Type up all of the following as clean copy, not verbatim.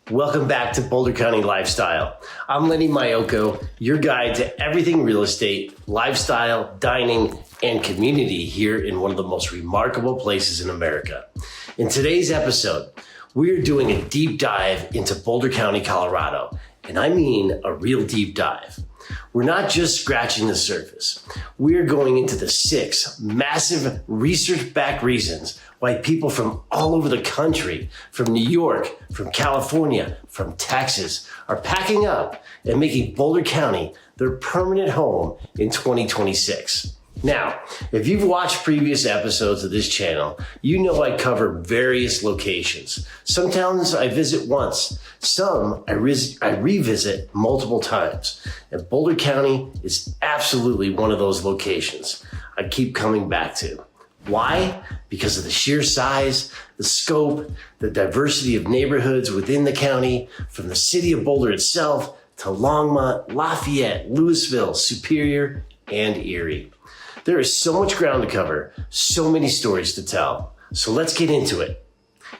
Welcome back to Boulder County Lifestyle. I'm Lenny Mayoko, your guide to everything real estate, lifestyle, dining, and community here in one of the most remarkable places in America. In today's episode, we're doing a deep dive into Boulder County, Colorado, and I mean a real deep dive. We're not just scratching the surface. We're going into the 6 massive research-backed reasons why people from all over the country, from New York, from California, from Texas, are packing up and making Boulder County their permanent home in 2026. Now, if you've watched previous episodes of this channel, you know I cover various locations. Some towns I visit once, some I revisit multiple times. And Boulder County is absolutely one of those locations I keep coming back to. Why? Because of the sheer size, the scope, the diversity of neighborhoods within the county, from the city of Boulder itself to Longmont, Lafayette, Louisville, Superior, and Erie. There is so much ground to cover, so many stories to tell. So let's get into it.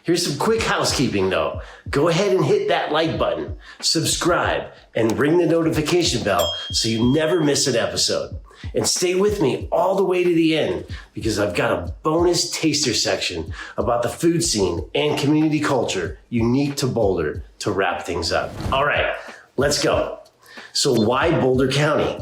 Here's some quick housekeeping though. Go ahead and hit that like button, subscribe, and ring the notification bell so you never miss an episode. And stay with me all the way to the end because I've got a bonus taster section about the food scene and community culture unique to Boulder to wrap things up. All right, let's go. So why Boulder County?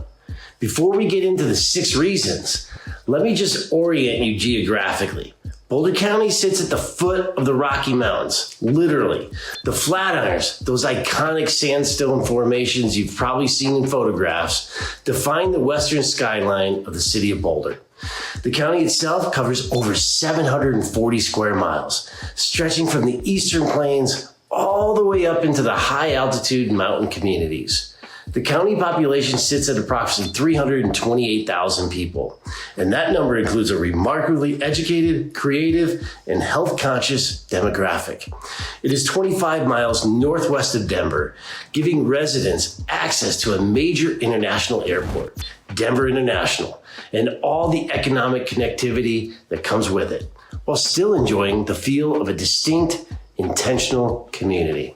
Before we get into the 6 reasons, let me just orient you geographically. Boulder County sits at the foot of the Rocky Mountains, literally. The Flatirons, those iconic sandstone formations you've probably seen in photographs, define the western skyline of the city of Boulder. The county itself covers over 740 square miles, stretching from the eastern plains all the way up into the high altitude mountain communities. The county population sits at approximately 328,000 people, and that number includes a remarkably educated, creative, and health-conscious demographic. It is 25 miles northwest of Denver, giving residents access to a major international airport, Denver International, and all the economic connectivity that comes with it, while still enjoying the feel of a distinct, intentional community.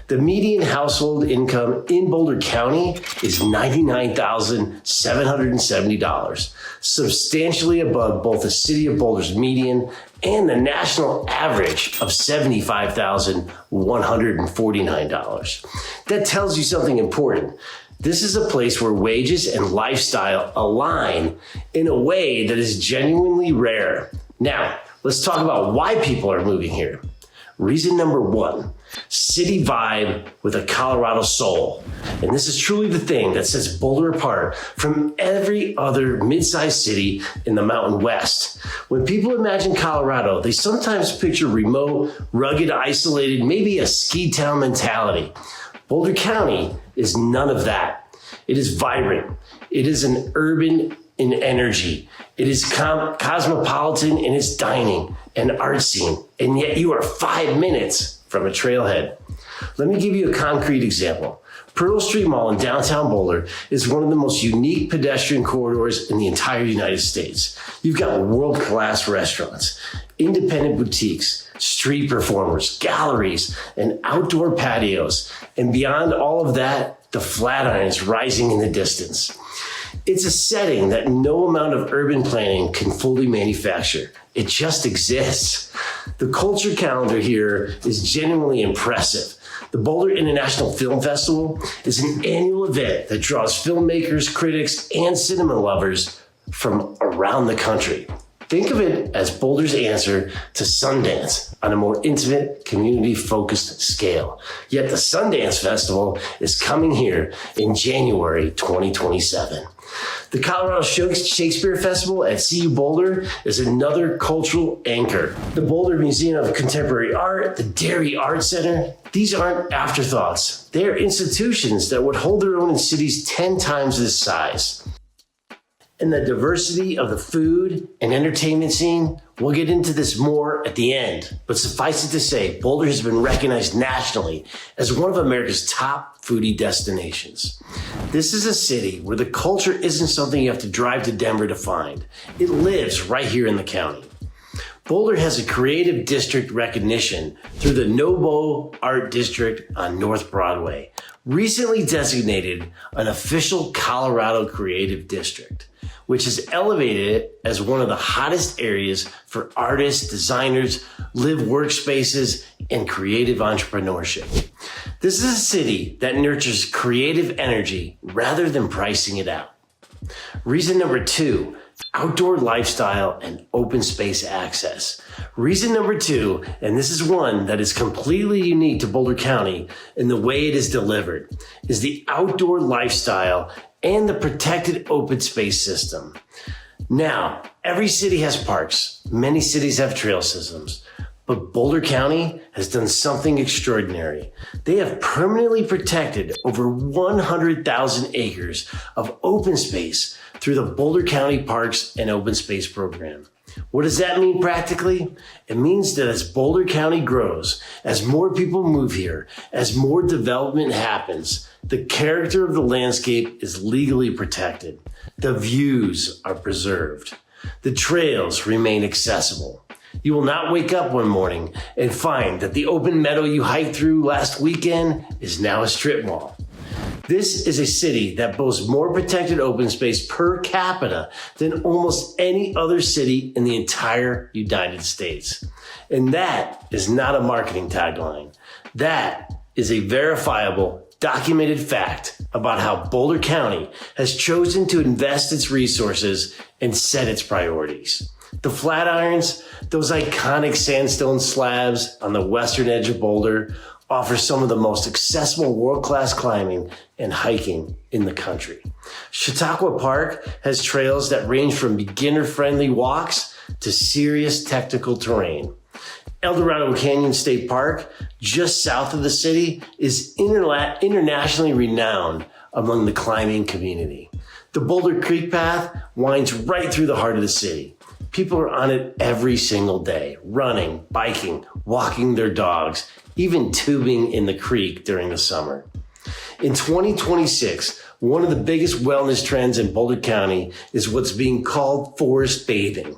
The median household income in Boulder County is $99,770, substantially above both the city of Boulder's median and the national average of $75,149. That tells you something important. This is a place where wages and lifestyle align in a way that is genuinely rare. Now, let's talk about why people are moving here. Reason number 1, city vibe with a Colorado soul. And this is truly the thing that sets Boulder apart from every other mid-sized city in the Mountain West. When people imagine Colorado, they sometimes picture remote, rugged, isolated, maybe a ski town mentality. Boulder County is none of that. It is vibrant. It is an urban in energy. It is cosmopolitan in its dining and art scene, and yet you are 5 minutes from a trailhead. Let me give you a concrete example. Pearl Street Mall in downtown Boulder is one of the most unique pedestrian corridors in the entire United States. You've got world-class restaurants, independent boutiques, street performers, galleries, and outdoor patios. And beyond all of that, the Flatirons rising in the distance. It's a setting that no amount of urban planning can fully manufacture. It just exists. The culture calendar here is genuinely impressive. The Boulder International Film Festival is an annual event that draws filmmakers, critics, and cinema lovers from around the country. Think of it as Boulder's answer to Sundance on a more intimate, community-focused scale. Yet the Sundance Festival is coming here in January 2027. The Colorado Shakespeare Festival at CU Boulder is another cultural anchor. The Boulder Museum of Contemporary Art, the Dairy Art Center, these aren't afterthoughts. They're institutions that would hold their own in cities 10 times this size. And the diversity of the food and entertainment scene, we'll get into this more at the end. But suffice it to say, Boulder has been recognized nationally as one of America's top foodie destinations. This is a city where the culture isn't something you have to drive to Denver to find. It lives right here in the county. Boulder has a creative district recognition through the Novo Art District on North Broadway, recently designated an official Colorado creative district, which has elevated it as one of the hottest areas for artists, designers, live workspaces, and creative entrepreneurship. This is a city that nurtures creative energy rather than pricing it out. Reason number 2, outdoor lifestyle and open space access. Reason number 2, and this is one that is completely unique to Boulder County in the way it is delivered, is the outdoor lifestyle and the protected open space system. Now, every city has parks. Many cities have trail systems. But Boulder County has done something extraordinary. They have permanently protected over 100,000 acres of open space through the Boulder County Parks and Open Space Program. What does that mean practically? It means that as Boulder County grows, as more people move here, as more development happens, the character of the landscape is legally protected. The views are preserved. The trails remain accessible. You will not wake up one morning and find that the open meadow you hiked through last weekend is now a strip mall. This is a city that boasts more protected open space per capita than almost any other city in the entire United States. And that is not a marketing tagline. That is a verifiable, documented fact about how Boulder County has chosen to invest its resources and set its priorities. The Flatirons, those iconic sandstone slabs on the western edge of Boulder, offer some of the most accessible world-class climbing and hiking in the country. Chautauqua Park has trails that range from beginner-friendly walks to serious technical terrain. El Dorado Canyon State Park, just south of the city, is internationally renowned among the climbing community. The Boulder Creek Path winds right through the heart of the city. People are on it every single day, running, biking, walking their dogs, even tubing in the creek during the summer. In 2026, one of the biggest wellness trends in Boulder County is what's being called forest bathing,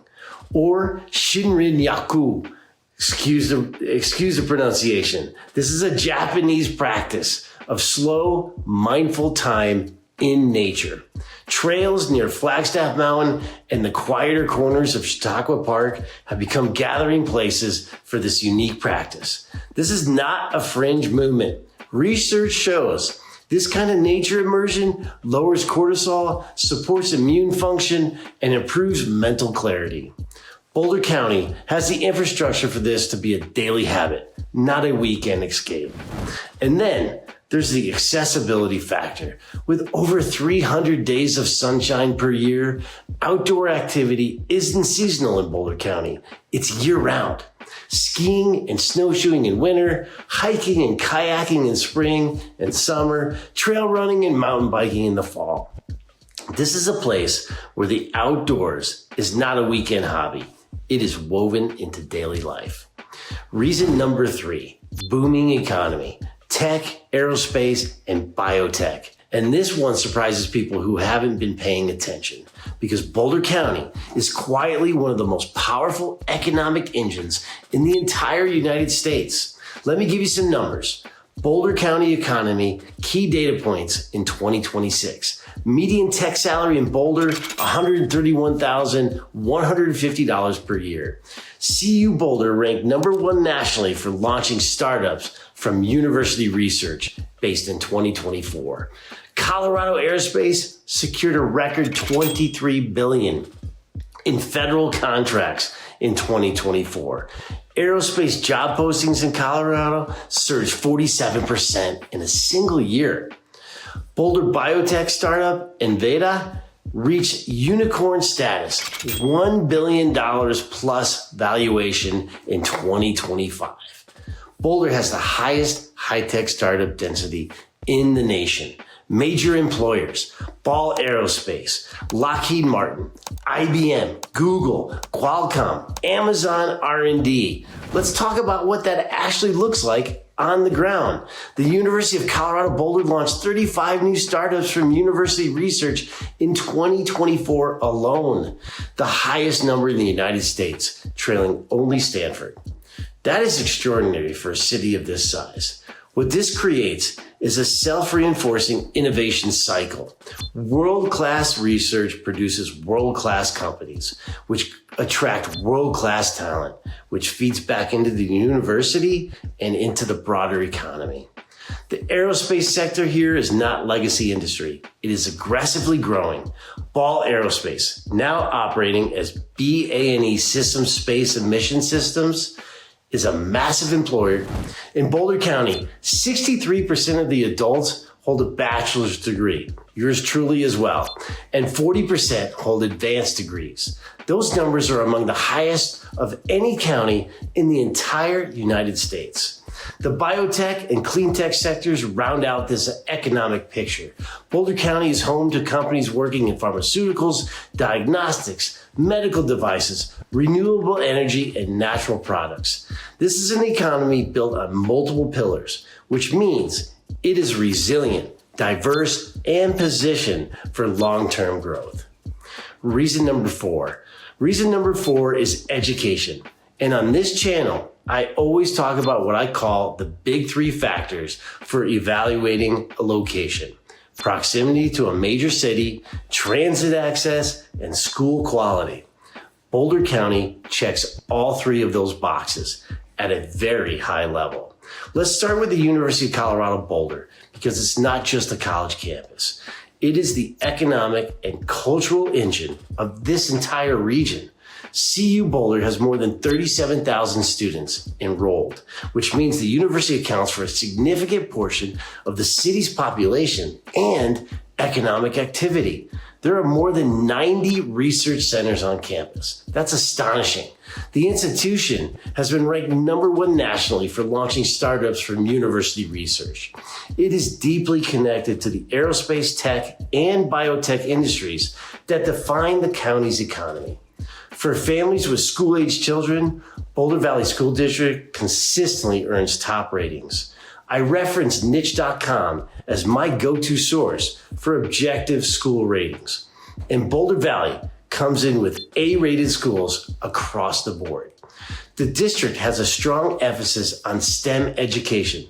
or Shinrin-yaku. Excuse the pronunciation. This is a Japanese practice of slow, mindful time in nature. Trails near Flagstaff Mountain and the quieter corners of Chautauqua Park have become gathering places for this unique practice. This is not a fringe movement. Research shows this kind of nature immersion lowers cortisol, supports immune function, and improves mental clarity. Boulder County has the infrastructure for this to be a daily habit, not a weekend escape. And then there's the accessibility factor. With over 300 days of sunshine per year, outdoor activity isn't seasonal in Boulder County. It's year-round. Skiing and snowshoeing in winter, hiking and kayaking in spring and summer, trail running and mountain biking in the fall. This is a place where the outdoors is not a weekend hobby. It is woven into daily life. Reason number 3, booming economy. Tech, aerospace, and biotech. And this one surprises people who haven't been paying attention because Boulder County is quietly one of the most powerful economic engines in the entire United States. Let me give you some numbers. Boulder County economy, key data points in 2026. Median tech salary in Boulder, $131,150 per year. CU Boulder ranked number 1 nationally for launching startups from university research based in 2024. Colorado Aerospace secured a record $23 billion in federal contracts in 2024. Aerospace job postings in Colorado surged 47% in a single year. Boulder biotech startup Enveda reached unicorn status, $1 billion plus valuation in 2025. Boulder has the highest high-tech startup density in the nation. Major employers, Ball Aerospace, Lockheed Martin, IBM, Google, Qualcomm, Amazon R&D. Let's talk about what that actually looks like on the ground. The University of Colorado Boulder launched 35 new startups from university research in 2024 alone, the highest number in the United States, trailing only Stanford. That is extraordinary for a city of this size. What this creates is a self-reinforcing innovation cycle. World-class research produces world-class companies, which attract world-class talent, which feeds back into the university and into the broader economy. The aerospace sector here is not legacy industry. It is aggressively growing. Ball Aerospace, now operating as BA&E Systems Space and Mission Systems, is a massive employer. In Boulder County, 63% of the adults hold a bachelor's degree, yours truly as well, and 40% hold advanced degrees. Those numbers are among the highest of any county in the entire United States. The biotech and clean tech sectors round out this economic picture. Boulder County is home to companies working in pharmaceuticals, diagnostics, medical devices, renewable energy, and natural products. This is an economy built on multiple pillars, which means it is resilient, diverse, and positioned for long-term growth. Reason number four is education. And on this channel, I always talk about what I call the big three factors for evaluating a location: proximity to a major city, transit access, and school quality. Boulder County checks all three of those boxes at a very high level. Let's start with the University of Colorado Boulder, because it's not just a college campus. It is the economic and cultural engine of this entire region. CU Boulder has more than 37,000 students enrolled, which means the university accounts for a significant portion of the city's population and economic activity. There are more than 90 research centers on campus. That's astonishing. The institution has been ranked #1 nationally for launching startups from university research. It is deeply connected to the aerospace, tech, and biotech industries that define the county's economy. For families with school-age children, Boulder Valley School District consistently earns top ratings. I reference niche.com as my go-to source for objective school ratings. And Boulder Valley comes in with A-rated schools across the board. The district has a strong emphasis on STEM education,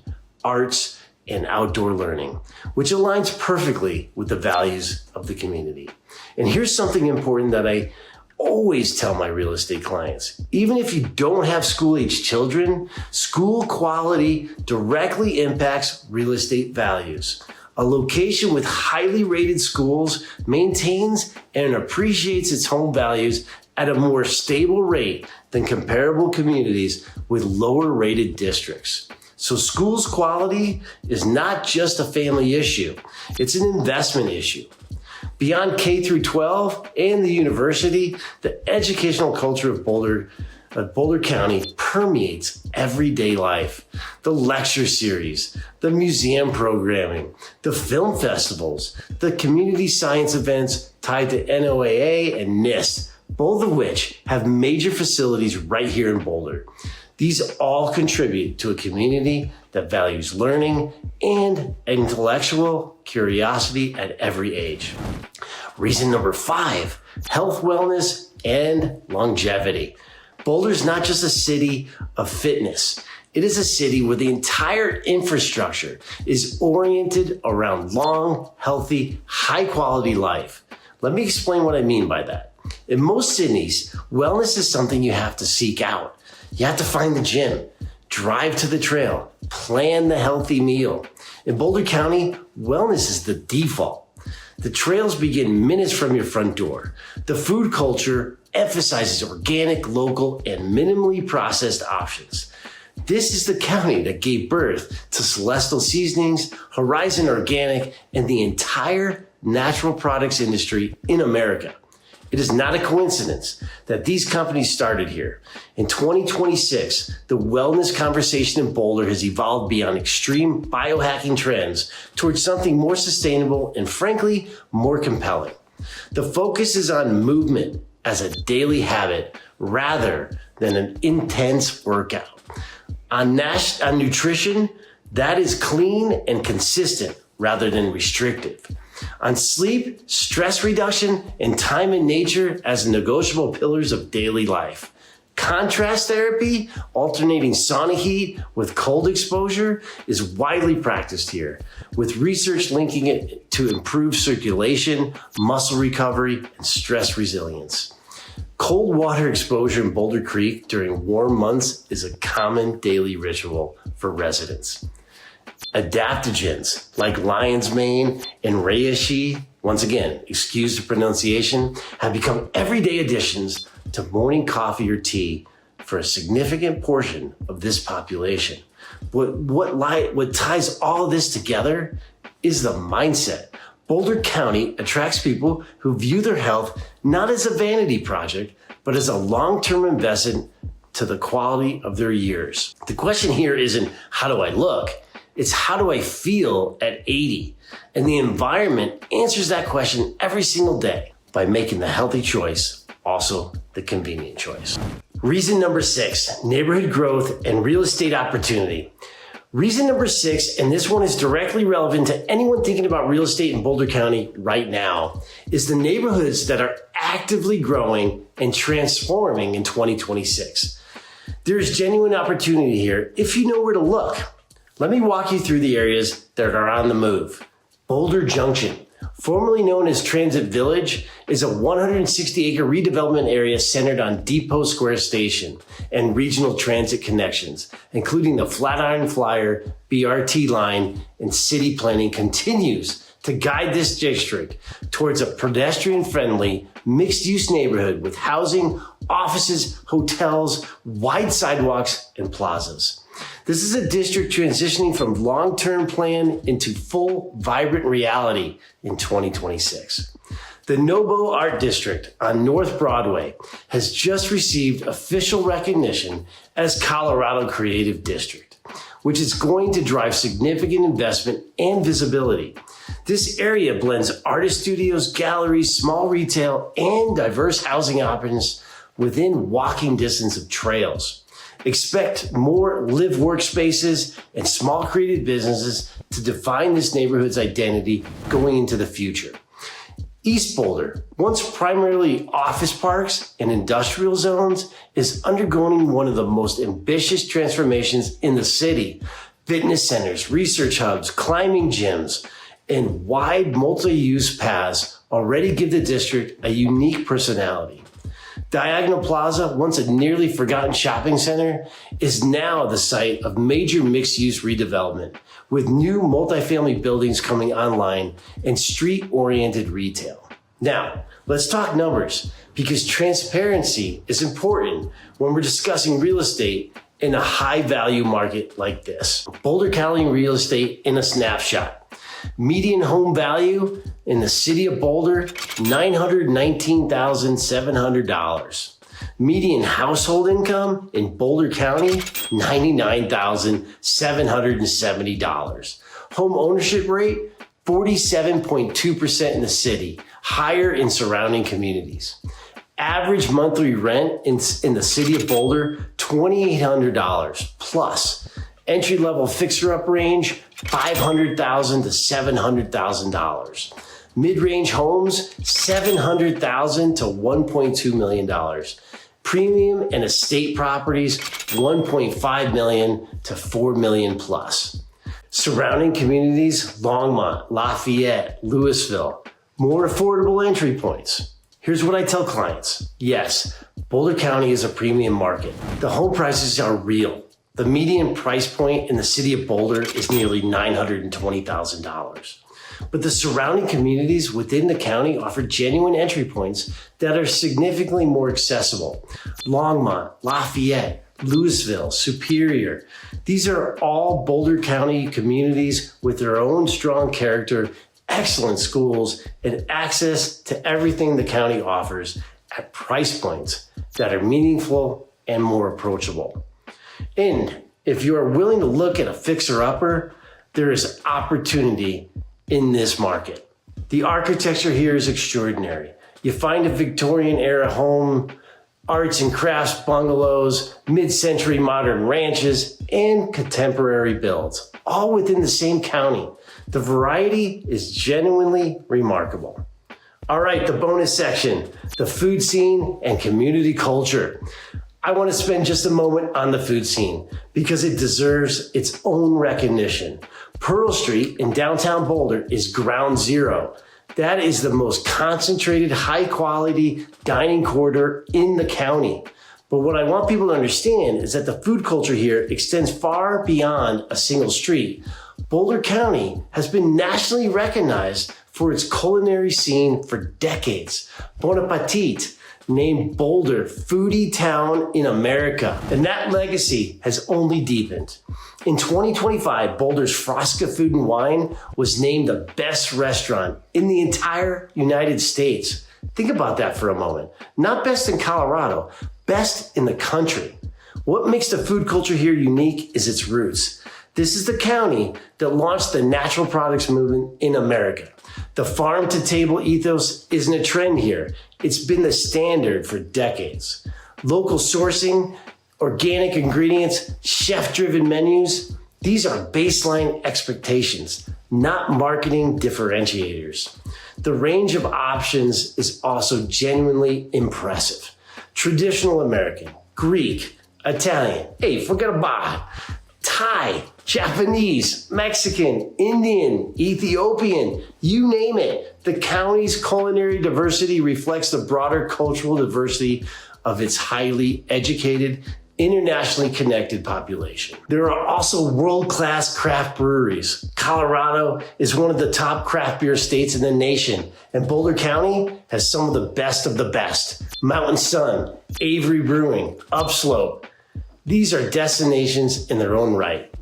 arts, and outdoor learning, which aligns perfectly with the values of the community. And here's something important that I always tell my real estate clients: even if you don't have school-age children, school quality directly impacts real estate values. A location with highly rated schools maintains and appreciates its home values at a more stable rate than comparable communities with lower rated districts. So schools quality is not just a family issue, it's an investment issue. Beyond K through 12 and the university, the educational culture of Boulder County permeates everyday life. The lecture series, the museum programming, the film festivals, the community science events tied to NOAA and NIST, both of which have major facilities right here in Boulder. These all contribute to a community that values learning and intellectual curiosity at every age. Reason number 5, health, wellness, and longevity. Boulder is not just a city of fitness. It is a city where the entire infrastructure is oriented around long, healthy, high-quality life. Let me explain what I mean by that. In most cities, wellness is something you have to seek out. You have to find the gym, drive to the trail, plan the healthy meal. In Boulder County, wellness is the default. The trails begin minutes from your front door. The food culture emphasizes organic, local, and minimally processed options. This is the county that gave birth to Celestial Seasonings, Horizon Organic, and the entire natural products industry in America. It is not a coincidence that these companies started here. In 2026, the wellness conversation in Boulder has evolved beyond extreme biohacking trends towards something more sustainable and, frankly, more compelling. The focus is on movement as a daily habit rather than an intense workout. On nutrition, that is clean and consistent rather than restrictive. On sleep, stress reduction, and time in nature as negotiable pillars of daily life. Contrast therapy, alternating sauna heat with cold exposure, is widely practiced here, with research linking it to improve circulation, muscle recovery, and stress resilience. Cold water exposure in Boulder Creek during warm months is a common daily ritual for residents. Adaptogens like lion's mane and reishi, once again, excuse the pronunciation, have become everyday additions to morning coffee or tea for a significant portion of this population. What ties all of this together is the mindset. Boulder County attracts people who view their health not as a vanity project, but as a long-term investment to the quality of their years. The question here isn't, how do I look? It's, how do I feel at 80? And the environment answers that question every single day by making the healthy choice also the convenient choice. Reason number 6, neighborhood growth and real estate opportunity. Reason number 6, and this one is directly relevant to anyone thinking about real estate in Boulder County right now, is the neighborhoods that are actively growing and transforming in 2026. There's genuine opportunity here if you know where to look. Let me walk you through the areas that are on the move. Boulder Junction, formerly known as Transit Village, is a 160-acre redevelopment area centered on Depot Square Station and regional transit connections, including the Flatiron Flyer BRT line, and city planning continues to guide this district towards a pedestrian-friendly, mixed-use neighborhood with housing, offices, hotels, wide sidewalks, and plazas. This is a district transitioning from long-term plan into full, vibrant reality in 2026. The Nobo Art District on North Broadway has just received official recognition as Colorado Creative District, which is going to drive significant investment and visibility. This area blends artist studios, galleries, small retail, and diverse housing options within walking distance of trails. Expect more live workspaces and small creative businesses to define this neighborhood's identity going into the future. East Boulder, once primarily office parks and industrial zones, is undergoing one of the most ambitious transformations in the city. Fitness centers, research hubs, climbing gyms, and wide multi-use paths already give the district a unique personality. Diagonal Plaza, once a nearly forgotten shopping center, is now the site of major mixed-use redevelopment, with new multifamily buildings coming online and street-oriented retail. Now, let's talk numbers, because transparency is important when we're discussing real estate in a high-value market like this. Boulder County real estate in a snapshot. Median home value in the city of Boulder, $919,700. Median household income in Boulder County, $99,770. Home ownership rate, 47.2% in the city, higher in surrounding communities. Average monthly rent in the city of Boulder, $2,800 plus. Entry-level fixer-up range, $500,000 to $700,000. Mid-range homes, $700,000 to $1.2 million. Premium and estate properties, $1.5 million to $4 million plus. Surrounding communities, Longmont, Lafayette, Louisville. More affordable entry points. Here's what I tell clients. Yes, Boulder County is a premium market. The home prices are real. The median price point in the city of Boulder is nearly $920,000. But the surrounding communities within the county offer genuine entry points that are significantly more accessible. Longmont, Lafayette, Louisville, Superior. These are all Boulder County communities with their own strong character, excellent schools, and access to everything the county offers at price points that are meaningful and more approachable. And if you are willing to look at a fixer-upper, there is opportunity in this market. The architecture here is extraordinary. You find a Victorian-era home, arts and crafts bungalows, mid-century modern ranches, and contemporary builds, all within the same county. The variety is genuinely remarkable. All right, the bonus section, the food scene and community culture. I want to spend just a moment on the food scene because it deserves its own recognition. Pearl Street in downtown Boulder is ground zero. That is the most concentrated, high quality dining corridor in the county. But what I want people to understand is that the food culture here extends far beyond a single street. Boulder County has been nationally recognized for its culinary scene for decades. Bon Appetit named Boulder Foodie Town in America, and that legacy has only deepened. In 2025, Boulder's Frosca Food and Wine was named the best restaurant in the entire United States. Think about that for a moment. Not best in Colorado, best in the country. What makes the food culture here unique is its roots. This is the county that launched the natural products movement in America. The farm to table ethos isn't a trend here. It's been the standard for decades. Local sourcing, organic ingredients, chef-driven menus, these are baseline expectations, not marketing differentiators. The range of options is also genuinely impressive. Traditional American, Greek, Italian, hey, forget about it. Thai, Japanese, Mexican, Indian, Ethiopian, you name it. The county's culinary diversity reflects the broader cultural diversity of its highly educated, internationally connected population. There are also world-class craft breweries. Colorado is one of the top craft beer states in the nation, and Boulder County has some of the best. Mountain Sun, Avery Brewing, Upslope. These are destinations in their own right.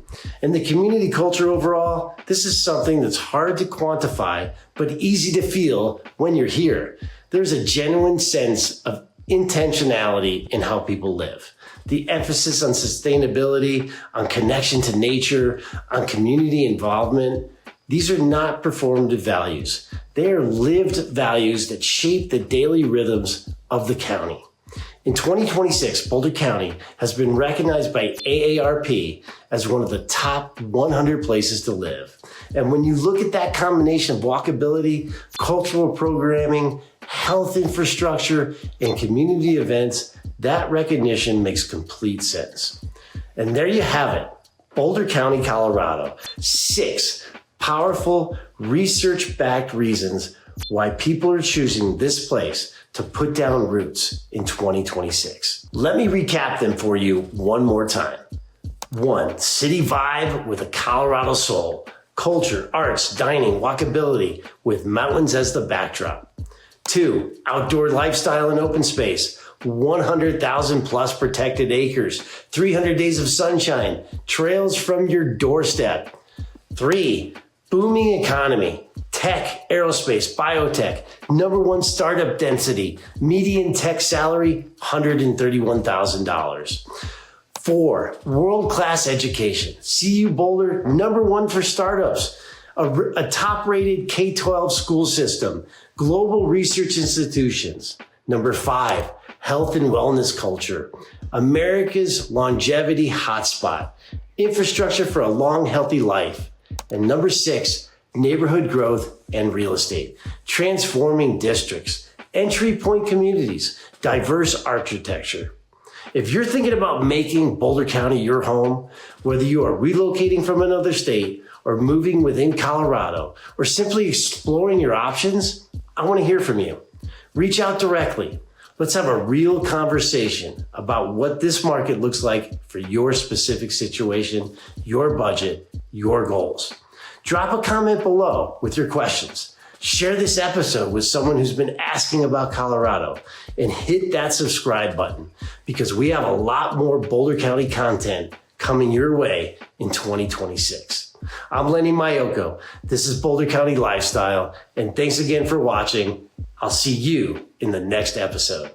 And the community culture overall, this is something that's hard to quantify, but easy to feel when you're here. There's a genuine sense of intentionality in how people live. The emphasis on sustainability, on connection to nature, on community involvement, these are not performative values. They are lived values that shape the daily rhythms of the county. In 2026, Boulder County has been recognized by AARP as one of the top 100 places to live. And when you look at that combination of walkability, cultural programming, health infrastructure, and community events, that recognition makes complete sense. And there you have it, Boulder County, Colorado. 6 powerful research-backed reasons why people are choosing this place to put down roots in 2026. Let me recap them for you one more time. 1, city vibe with a Colorado soul. Culture, arts, dining, walkability with mountains as the backdrop. 2, outdoor lifestyle and open space. 100,000 plus protected acres, 300 days of sunshine, trails from your doorstep. 3, booming economy. Tech, aerospace, biotech, #1 startup density, median tech salary, $131,000. 4, world-class education. CU Boulder, #1 for startups, a top-rated K-12 school system, global research institutions. 5, health and wellness culture, America's longevity hotspot, infrastructure for a long, healthy life. And 6, neighborhood growth and real estate, transforming districts, entry point communities, diverse architecture. If you're thinking about making Boulder County your home, whether you are relocating from another state or moving within Colorado or simply exploring your options, I want to hear from you. Reach out directly. Let's have a real conversation about what this market looks like for your specific situation, your budget, your goals. Drop a comment below with your questions. Share this episode with someone who's been asking about Colorado and hit that subscribe button because we have a lot more Boulder County content coming your way in 2026. I'm Lenny Mayoko. This is Boulder County Lifestyle, and thanks again for watching. I'll see you in the next episode.